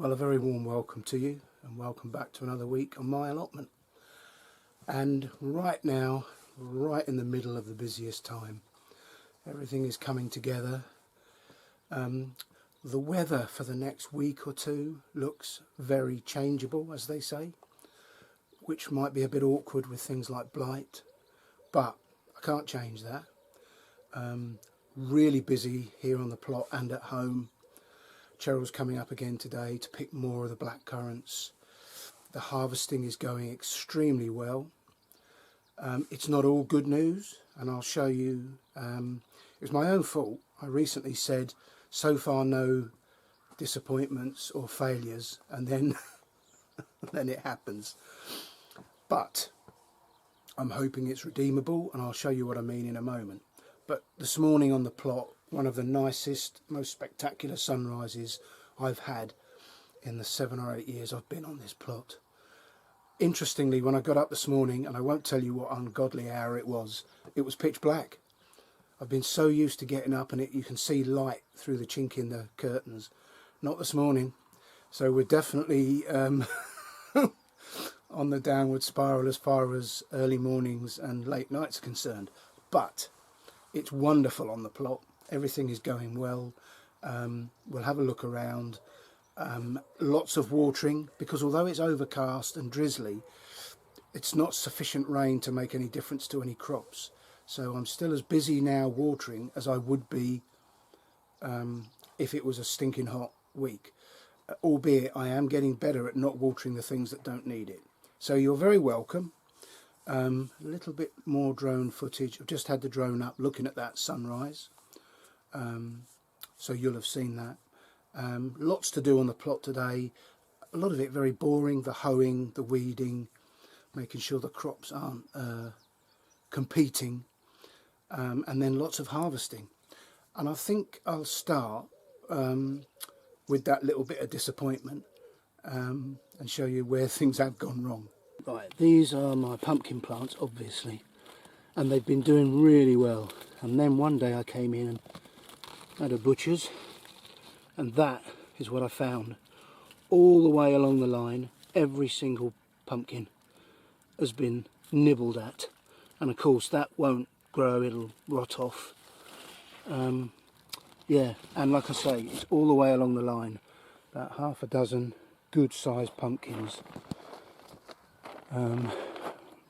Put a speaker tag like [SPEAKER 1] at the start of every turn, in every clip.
[SPEAKER 1] Well, a very warm welcome to you and welcome back to another week on my allotment. And right now, right in the middle of the busiest time, everything is coming together. The weather for the next week or two looks very changeable, as they say, which might be a bit awkward with things like blight, but I can't change that. Really busy here on the plot and at home. Cheryl's coming up again today to pick more of the black currants. The harvesting is going extremely well. It's not all good news, and I'll show you. It was my own fault. I recently said, so far no disappointments or failures, and then then it happens. But I'm hoping it's redeemable, and I'll show you what I mean in a moment. But this morning on the plot, one of the nicest, most spectacular sunrises I've had in the 7 or 8 years I've been on this plot. Interestingly, when I got up this morning, and I won't tell you what ungodly hour it was pitch black. I've been so used to getting up and you can see light through the chink in the curtains. Not this morning. So we're definitely on the downward spiral as far as early mornings and late nights are concerned. But it's wonderful on the plot. Everything is going well. We'll have a look around. Lots of watering, because although it's overcast and drizzly, it's not sufficient rain to make any difference to any crops. So I'm still as busy now watering as I would be if it was a stinking hot week. Albeit I am getting better at not watering the things that don't need it. So you're very welcome. A little bit more drone footage. I've just had the drone up looking at that sunrise. So you'll have seen that. Lots to do on the plot today. A lot of it very boring. The hoeing, the weeding, making sure the crops aren't competing. And then lots of harvesting. And I think I'll start with that little bit of disappointment and show you where things have gone wrong. Right, these are my pumpkin plants, obviously, and they've been doing really well. And then one day I came in and had a butcher's, and that is what I found. All the way along the line, every single pumpkin has been nibbled at, and of course that won't grow, it'll rot off. Yeah, and like I say, it's all the way along the line. About half a dozen good sized pumpkins.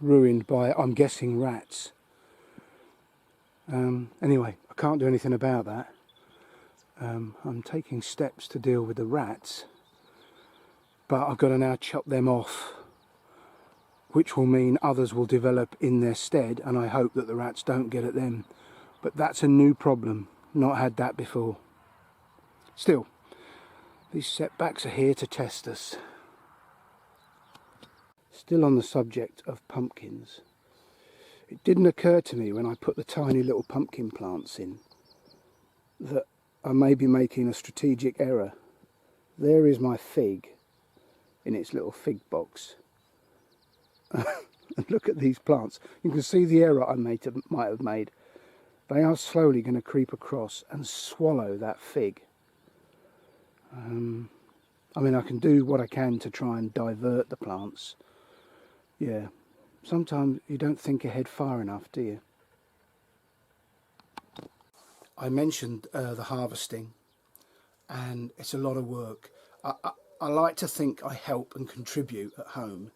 [SPEAKER 1] Ruined by, I'm guessing, rats. Anyway, I can't do anything about that. I'm taking steps to deal with the rats, but I've got to now chop them off, which will mean others will develop in their stead, and I hope that the rats don't get at them. But that's a new problem, not had that before. Still, these setbacks are here to test us. Still on the subject of pumpkins, it didn't occur to me when I put the tiny little pumpkin plants in that I may be making a strategic error. There is my fig in its little fig box. And look at these plants. You can see the error I might have made. They are slowly going to creep across and swallow that fig. I mean, I can do what I can to try and divert the plants. Yeah, sometimes you don't think ahead far enough, do you? I mentioned the harvesting, and it's a lot of work. I like to think I help and contribute at home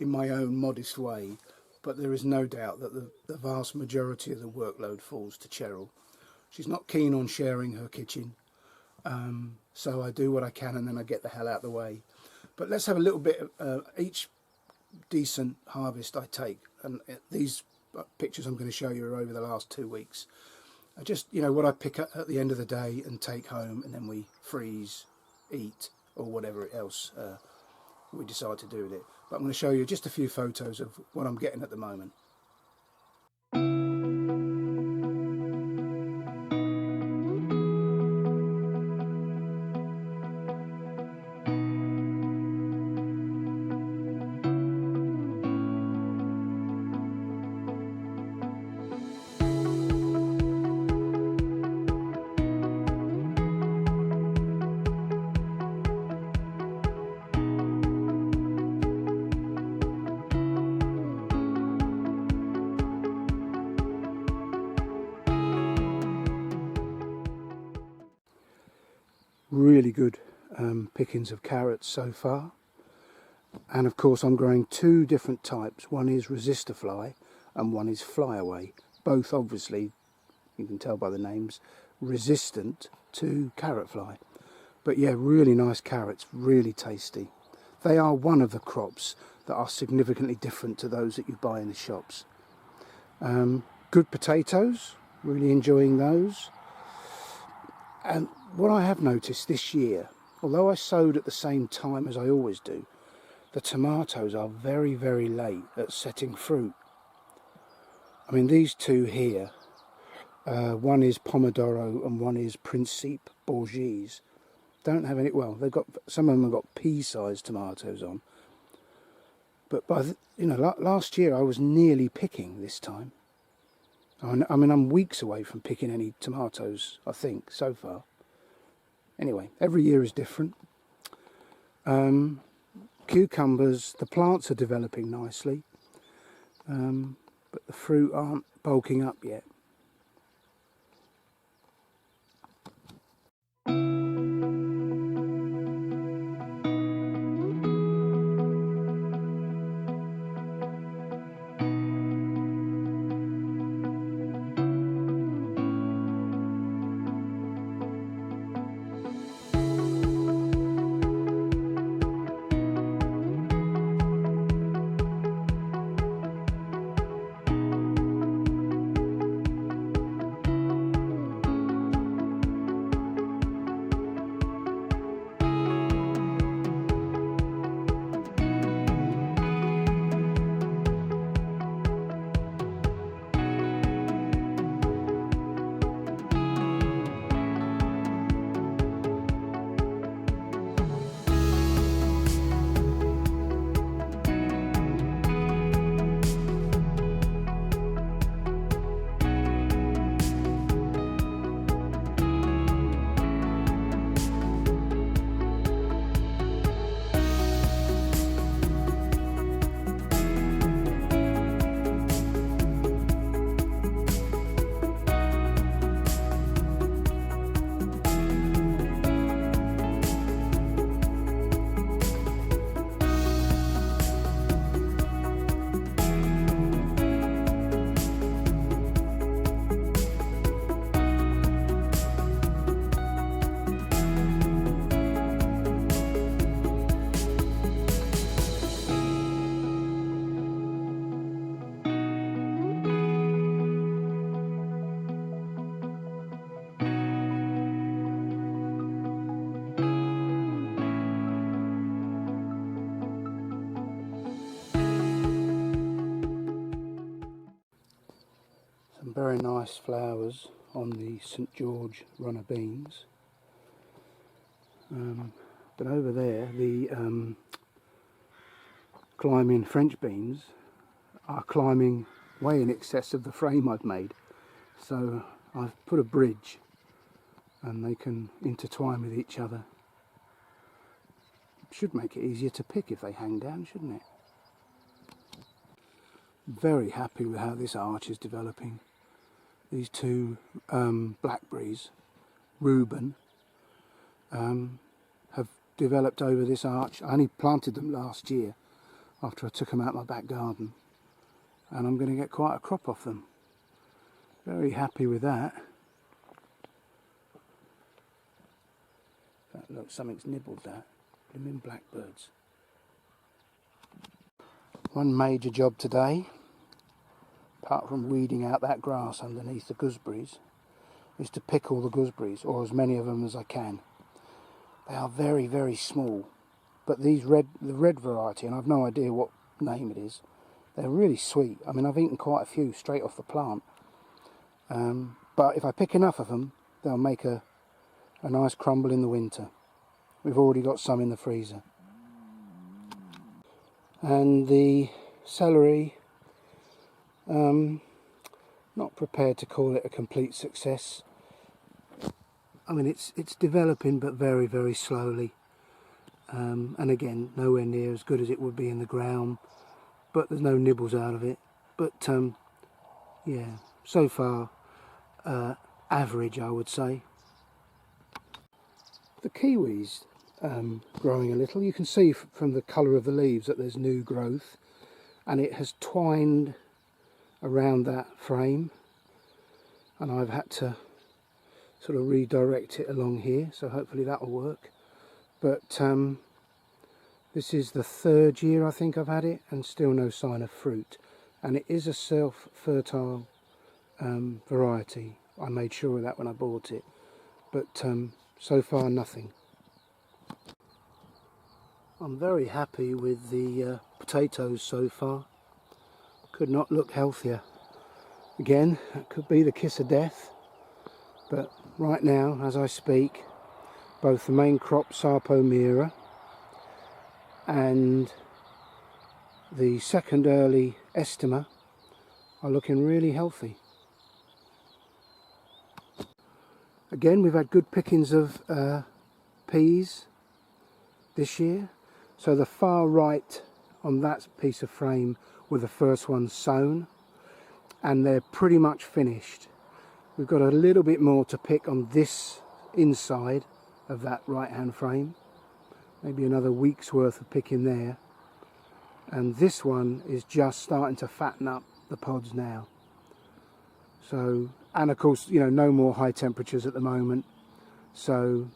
[SPEAKER 1] in my own modest way, but there is no doubt that the vast majority of the workload falls to Cheryl. She's not keen on sharing her kitchen, so I do what I can and then I get the hell out of the way. But let's have a little bit of each decent harvest I take, and these pictures I'm going to show you are over the last 2 weeks. I just, you know, what I pick up at the end of the day and take home, and then we freeze, eat, or whatever else we decide to do with it. But I'm going to show you just a few photos of what I'm getting at the moment. Really good pickings of carrots so far. And of course I'm growing two different types. One is resistor fly and one is flyaway. Both obviously, you can tell by the names, resistant to carrot fly. But yeah, really nice carrots, really tasty. They are one of the crops that are significantly different to those that you buy in the shops. Good potatoes, really enjoying those. And what I have noticed this year, although I sowed at the same time as I always do, the tomatoes are very, very late at setting fruit. I mean, these two here, one is Pomodoro and one is Principe Bourgeois, don't have any, well, they've got, some of them have got pea-sized tomatoes on. But by the, last year I was nearly picking this time. I mean, I'm weeks away from picking any tomatoes, I think, so far. Anyway, every year is different. Cucumbers, the plants are developing nicely, but the fruit aren't bulking up yet. Some very nice flowers on the St George runner beans. But over there, the climbing French beans are climbing way in excess of the frame I've made. So I've put a bridge and they can intertwine with each other. Should make it easier to pick if they hang down, shouldn't it? Very happy with how this arch is developing. These two blackberries, Reuben, have developed over this arch. I only planted them last year after I took them out of my back garden, and I'm going to get quite a crop off them. Very happy with that. Look, something's nibbled that. Blooming blackbirds. One major job today, apart from weeding out that grass underneath the gooseberries, is to pick all the gooseberries, or as many of them as I can. They are very, very small, but these the red variety, and I've no idea what name it is, they're really sweet. I mean, I've eaten quite a few straight off the plant. But if I pick enough of them, they'll make a nice crumble in the winter. We've already got some in the freezer. And the celery, not prepared to call it a complete success. I mean, it's developing, but very, very slowly. And again, nowhere near as good as it would be in the ground, but there's no nibbles out of it. But yeah, so far average, I would say. the kiwis growing a little. You can see from the colour of the leaves that there's new growth, and it has twined around that frame, and I've had to sort of redirect it along here, so hopefully that will work. But this is the 3rd year I think I've had it, and still no sign of fruit. And it is a self-fertile variety. I made sure of that when I bought it, but so far nothing. I'm very happy with the potatoes so far. Could not look healthier. Again, that could be the kiss of death, but right now as I speak, both the main crop Sarpomira and the second early Estima are looking really healthy. Again, we've had good pickings of peas this year. So the far right on that piece of frame were the first ones sown, and they're pretty much finished. We've got a little bit more to pick on this inside of that right hand frame, maybe another week's worth of picking there, and this one is just starting to fatten up the pods now. So, and of course, you know, no more high temperatures at the moment, so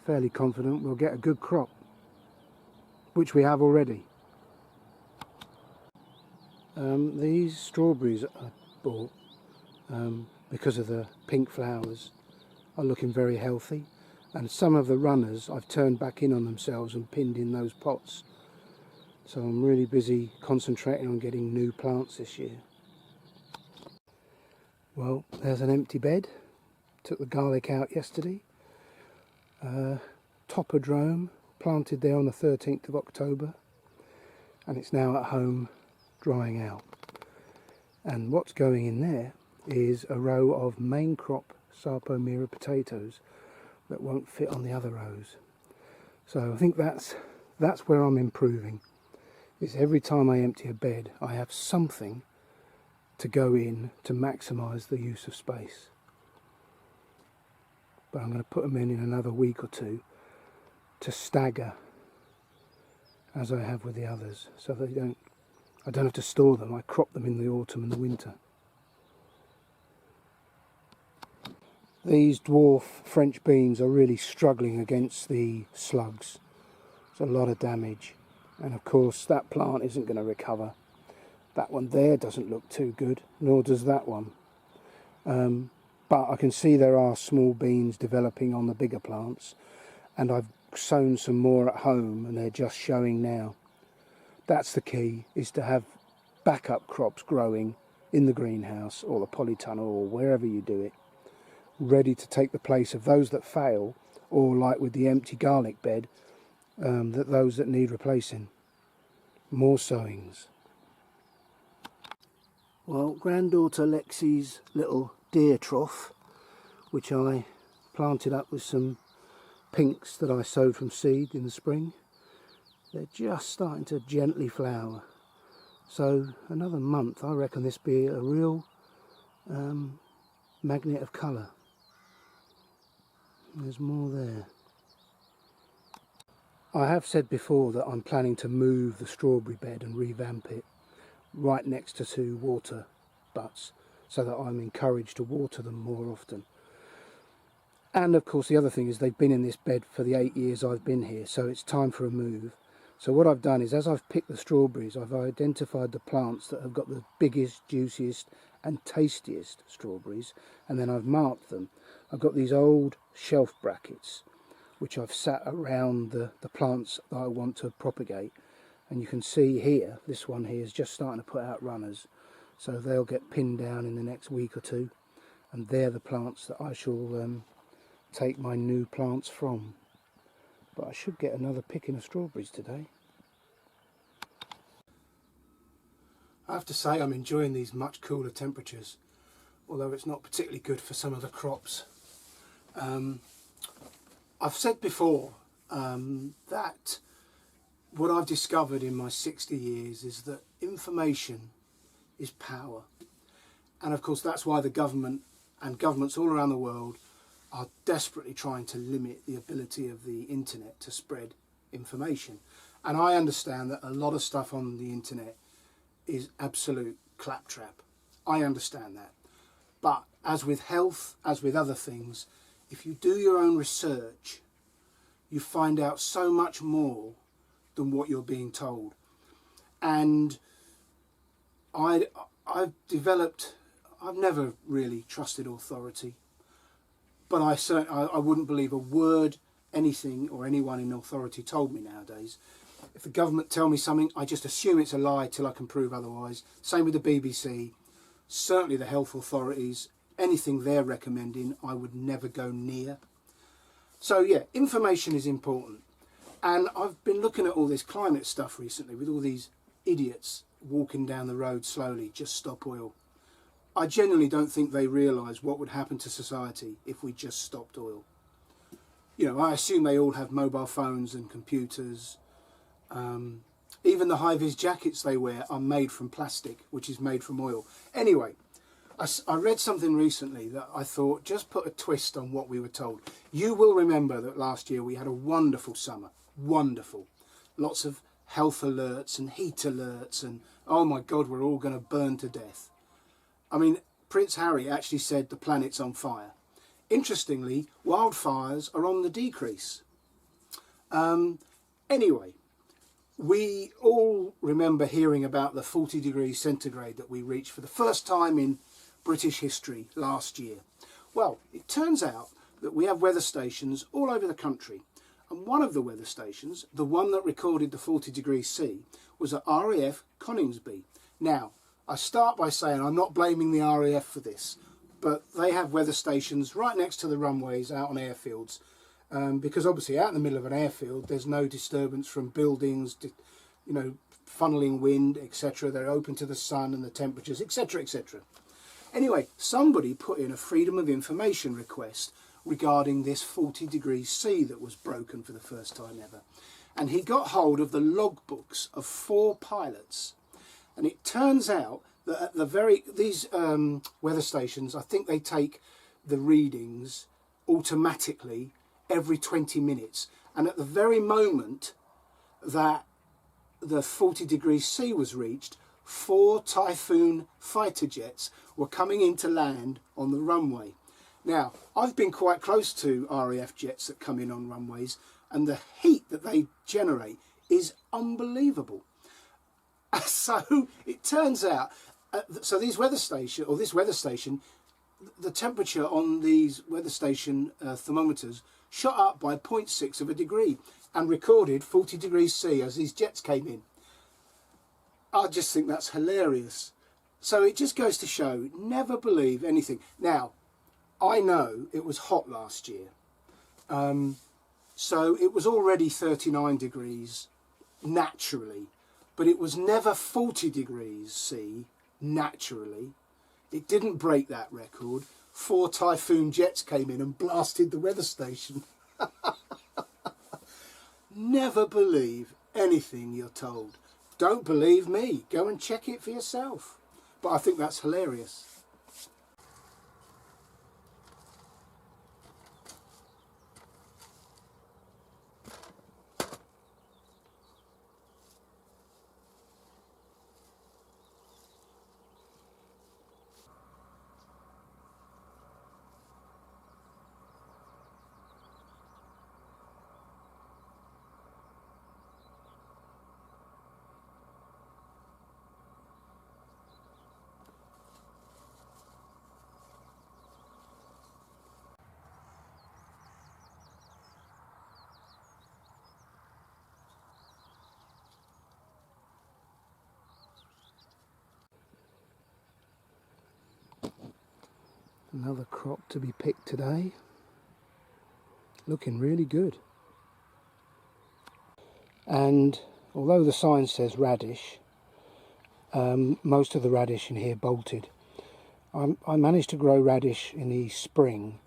[SPEAKER 1] fairly confident we'll get a good crop, which we have already. These strawberries I bought, because of the pink flowers, are looking very healthy, and some of the runners I've turned back in on themselves and pinned in those pots. So I'm really busy concentrating on getting new plants this year. Well, there's an empty bed. Took the garlic out yesterday. Topodrome, planted there on the 13th of October, and it's now at home drying out. And what's going in there is a row of main crop Sarpomira potatoes that won't fit on the other rows. So I think that's where I'm improving. Is every time I empty a bed, I have something to go in to maximise the use of space. But I'm going to put them in another week or two to stagger as I have with the others, so I don't have to store them. I crop them in the autumn and the winter. These dwarf French beans are really struggling against the slugs. There's a lot of damage, and of course that plant isn't going to recover. That one there doesn't look too good, nor does that one. But I can see there are small beans developing on the bigger plants, and I've sown some more at home and they're just showing now. That's the key, is to have backup crops growing in the greenhouse or the polytunnel or wherever you do it, ready to take the place of those that fail, or like with the empty garlic bed, those that need replacing. More sowings. Well, granddaughter Lexi's little deer trough, which I planted up with some pinks that I sowed from seed in the spring, they're just starting to gently flower. So another month I reckon this be a real magnet of colour. There's more there. I have said before that I'm planning to move the strawberry bed and revamp it right next to 2 water butts, so that I'm encouraged to water them more often. And of course the other thing is they've been in this bed for the 8 years I've been here, so it's time for a move. So what I've done is, as I've picked the strawberries, I've identified the plants that have got the biggest, juiciest and tastiest strawberries, and then I've marked them. I've got these old shelf brackets which I've sat around the plants that I want to propagate, and you can see here, this one here is just starting to put out runners, so they'll get pinned down in the next week or two, and they're the plants that I shall take my new plants from. But I should get another picking of strawberries today. I have to say I'm enjoying these much cooler temperatures, although it's not particularly good for some of the crops. I've said before that what I've discovered in my 60 years is that information is power. And of course that's why the government and governments all around the world are desperately trying to limit the ability of the internet to spread information. And I understand that a lot of stuff on the internet is absolute claptrap. I understand that. But as with health, as with other things, if you do your own research, you find out so much more than what you're being told. And I've never really trusted authority, but I wouldn't believe a word anything or anyone in authority told me nowadays. If the government tell me something, I just assume it's a lie till I can prove otherwise. Same with the BBC. Certainly the health authorities, anything they're recommending, I would never go near. So yeah, information is important. And I've been looking at all this climate stuff recently with all these idiots walking down the road slowly, just stop oil. I genuinely don't think they realise what would happen to society if we just stopped oil. You know, I assume they all have mobile phones and computers. Even the high-vis jackets they wear are made from plastic, which is made from oil. Anyway, I read something recently that I thought just put a twist on what we were told. You will remember that last year we had a wonderful summer. Wonderful. Lots of health alerts and heat alerts and, oh my God, we're all going to burn to death. I mean, Prince Harry actually said the planet's on fire. Interestingly, wildfires are on the decrease. Anyway, we all remember hearing about the 40 degrees centigrade that we reached for the first time in British history last year. Well, it turns out that we have weather stations all over the country. And one of the weather stations, the one that recorded the 40 degrees C, was at RAF Coningsby. Now, I start by saying I'm not blaming the RAF for this, but they have weather stations right next to the runways out on airfields. Because obviously out in the middle of an airfield there's no disturbance from buildings, you know, funneling wind, etc. They're open to the sun and the temperatures, etc, etc. Anyway, somebody put in a Freedom of Information request regarding this 40 degrees C that was broken for the first time ever. And he got hold of the logbooks of 4 pilots. And it turns out that at these weather stations, I think they take the readings automatically every 20 minutes. And at the very moment that the 40 degrees C was reached, 4 Typhoon fighter jets were coming into land on the runway. Now, I've been quite close to RAF jets that come in on runways, and the heat that they generate is unbelievable. So it turns out, so this weather station, the temperature on these weather station thermometers shot up by 0.6 of a degree and recorded 40 degrees C as these jets came in. I just think that's hilarious. So it just goes to show, never believe anything. Now, I know it was hot last year. So it was already 39 degrees naturally, but it was never 40 degrees C naturally. It didn't break that record. 4 Typhoon jets came in and blasted the weather station. Never believe anything you're told. Don't believe me. Go and check it for yourself. But I think that's hilarious. Another crop to be picked today. Looking really good. And although the sign says radish, most of the radish in here bolted. I managed to grow radish in the spring,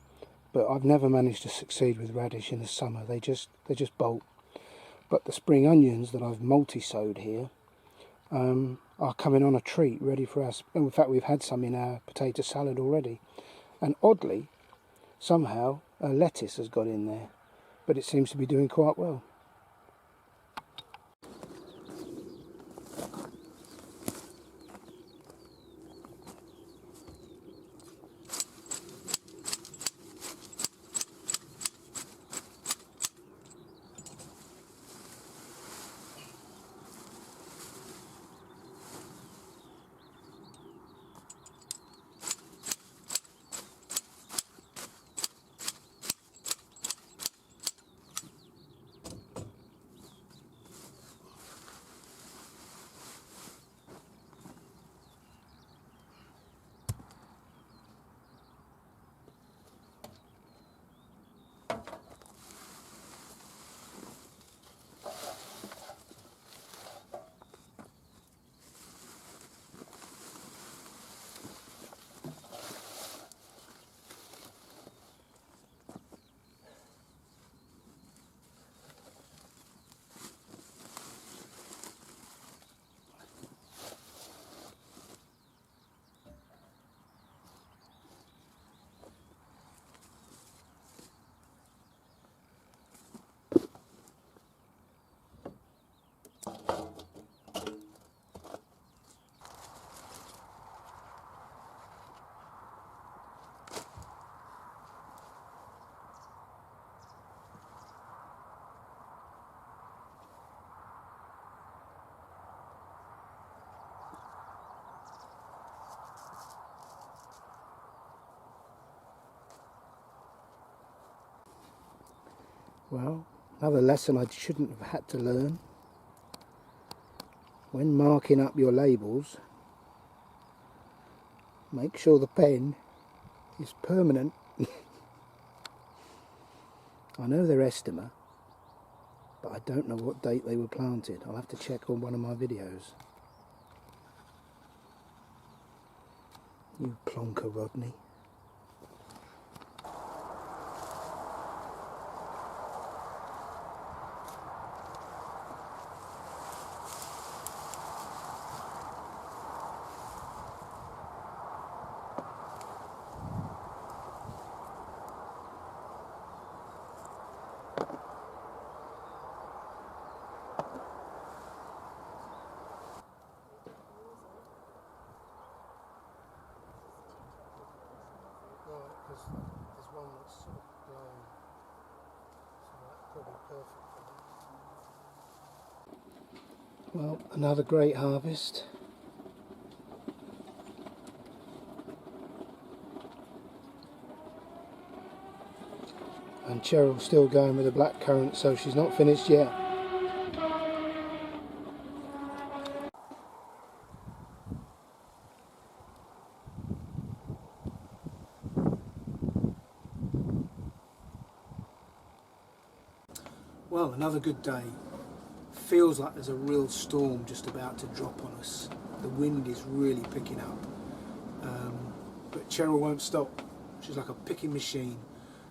[SPEAKER 1] but I've never managed to succeed with radish in the summer. They just bolt. But the spring onions that I've multi-sowed here are coming on a treat, ready for us. In fact, we've had some in our potato salad already. And oddly, somehow, lettuce has got in there, but it seems to be doing quite well. Well, another lesson I shouldn't have had to learn. When marking up your labels, make sure the pen is permanent. I know they're estima, but I don't know what date they were planted. I'll have to check on one of my videos. You plonker, Rodney. Because there's one that's sort of blown, so that's probably perfect for that. Well, another great harvest. And Cheryl's still going with the black currant, so she's not finished yet. Well, another good day. Feels like there's a real storm just about to drop on us. The wind is really picking up. But Cheryl won't stop. She's like a picking machine.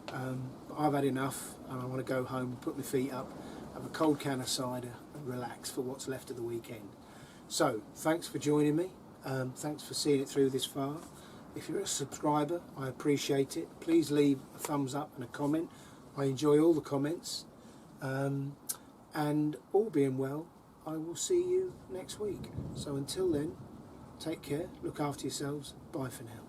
[SPEAKER 1] But I've had enough and I want to go home, put my feet up, have a cold can of cider and relax for what's left of the weekend. So, thanks for joining me. Thanks for seeing it through this far. If you're a subscriber, I appreciate it. Please leave a thumbs up and a comment. I enjoy all the comments. And all being well, I will see you next week. So until then, take care, look after yourselves, bye for now.